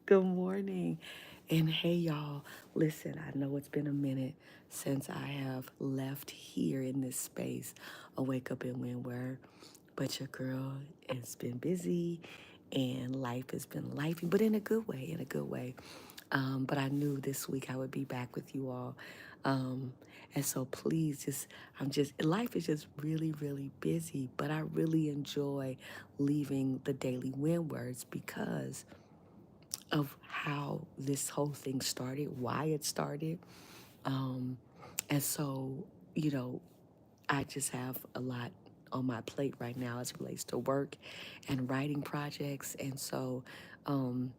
Good morning. And hey, y'all, listen, I know it's been a minute since I have left here in this space, a Wake Up and Windward, but your girl has been busy and life has been lifing, but in a good way, in a good way. But I knew this week I would be back with you all. Um, and so please life is just really, really busy, but I really enjoy leaving the daily windwords because of how this whole thing started, why it started. Um, and so, you know, I just have a lot on my plate right now as it relates to work and writing projects. And so, um,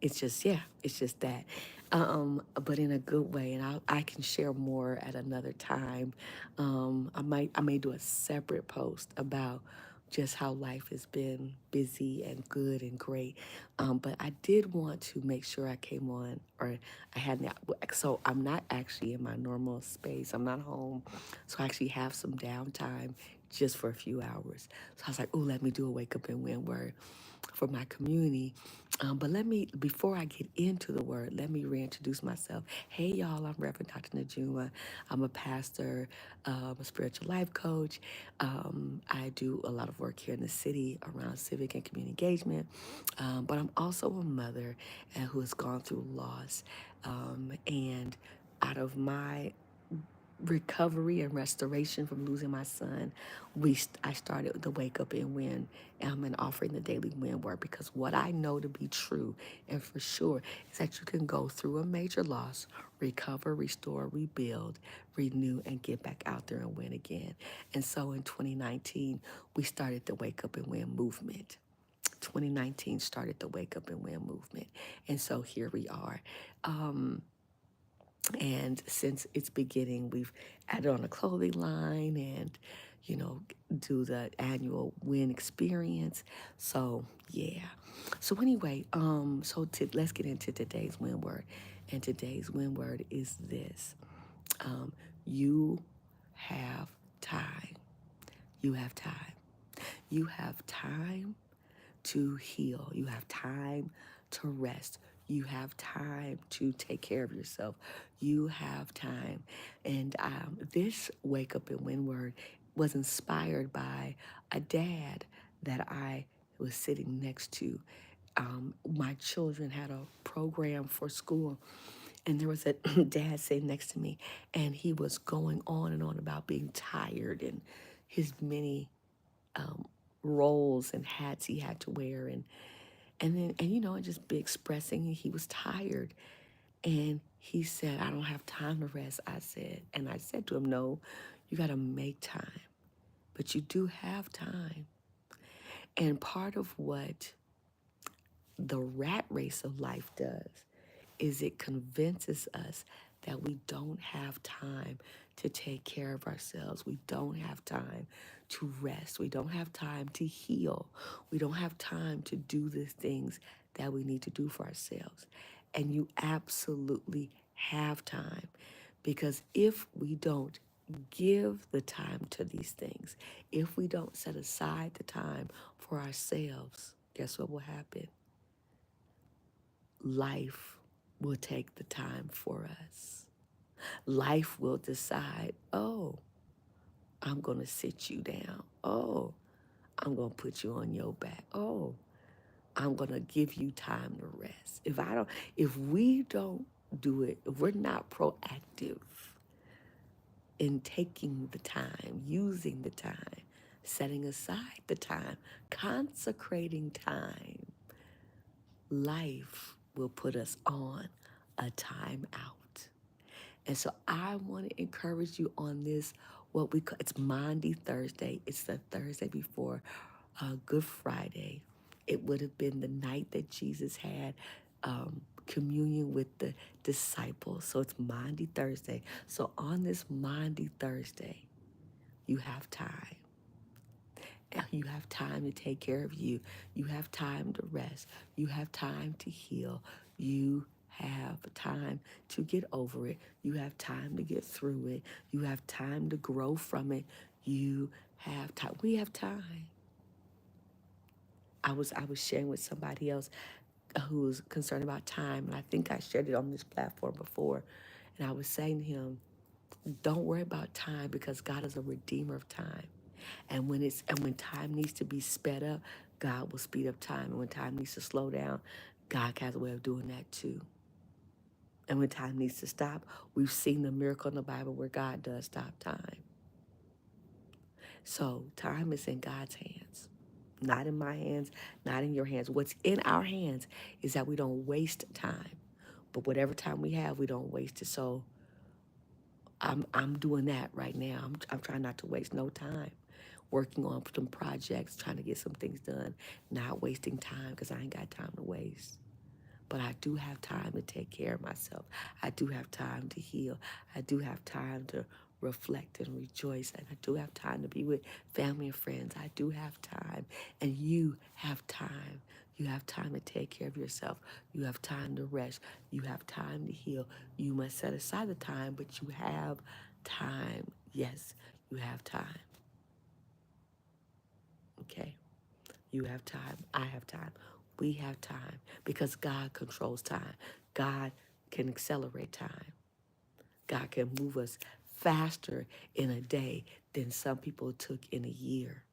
it's just, yeah, it's just that. But in a good way, and I can share more at another time. I may do a separate post about just how life has been busy and good and great. But I did want to make sure I came on, or I had not. So I'm not actually in my normal space. I'm not home, so I actually have some downtime just for a few hours. So I was like, oh, let me do a wake up and win word for my community. But before I get into the word, let me reintroduce myself. Hey, y'all, I'm Reverend Dr. Najuma. I'm a pastor, a spiritual life coach. I do a lot of work here in the city around civic and community engagement. But I'm also a mother who has gone through loss. And out of my recovery and restoration from losing my son, I started the Wake Up and Win and offering the daily win word, because what I know to be true and for sure is that you can go through a major loss, recover, restore, rebuild, renew, and get back out there and win again. And so in 2019, we started the Wake Up and Win movement. 2019 started the Wake Up and Win movement. And so here we are. And since its beginning, we've added on a clothing line and, do the annual win experience. So, yeah. So, anyway, let's get into today's win word. And today's win word is this: you have time. You have time. You have time to heal. You have time to rest. You have time to take care of yourself. You have time. And this Wake Up and Win word was inspired by a dad that I was sitting next to. My children had a program for school, and there was a dad sitting next to me, and he was going on and on about being tired and his many roles and hats he had to wear, and just be expressing he was tired. And he said, I don't have time to rest. I said to him, no, you got to make time, but you do have time. And part of what the rat race of life does is it convinces us that we don't have time to take care of ourselves. We don't have time to rest. We don't have time to heal. We don't have time to do the things that we need to do for ourselves. And you absolutely have time, because if we don't give the time to these things, if we don't set aside the time for ourselves, guess what will happen? Life will take the time for us. Life will decide, oh, I'm going to sit you down. Oh, I'm going to put you on your back. Oh, I'm going to give you time to rest. If we don't do it, if we're not proactive in taking the time, using the time, setting aside the time, consecrating time, life will put us on a time out. And so I want to encourage you on this, what we call, it's Maundy Thursday. It's the Thursday before Good Friday. It would have been the night that Jesus had communion with the disciples. So it's Maundy Thursday. So on this Maundy Thursday, you have time. You have time to take care of you. You have time to rest. You have time to heal. You have time to get over it. You have time to get through it. You have time to grow from it. You have time. We have time. I was sharing with somebody else. who's concerned about time, and I think I shared it on this platform before, and I was saying to him, don't worry about time because God is a redeemer of time. And when time needs to be sped up, God will speed up time. And when time needs to slow down, God has a way of doing that too. And when time needs to stop, we've seen the miracle in the Bible where God does stop time. So time is in God's hands, not in my hands, not in your hands. What's in our hands is that we don't waste time. But whatever time we have, we don't waste it. So I'm doing that right now. I'm trying not to waste no time working on some projects, trying to get some things done, not wasting time because I ain't got time to waste. But I do have time to take care of myself. I do have time to heal. I do have time to reflect and rejoice. And I do have time to be with family and friends. I do have time. And you have time. You have time to take care of yourself. You have time to rest. You have time to heal. You must set aside the time, but you have time. Yes, you have time. Okay? You have time. I have time. We have time because God controls time. God can accelerate time. God can move us faster in a day than some people took in a year.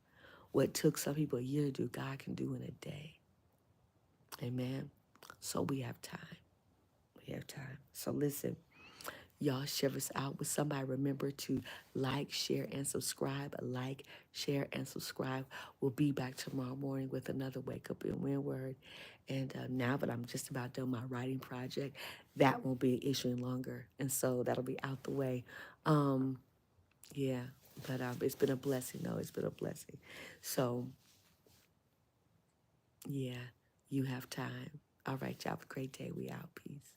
What took some people a year to do, God can do in a day. Amen. So we have time. We have time. So listen, y'all share this out with somebody. Remember to like, share, and subscribe. Like, share, and subscribe. We'll be back tomorrow morning with another Wake Up and Win word. And now that I'm just about done my writing project, that won't be an issue any longer. And so that'll be out the way. Yeah, but it's been a blessing, though. It's been a blessing. So, yeah, you have time. All right, y'all have a great day. We out. Peace.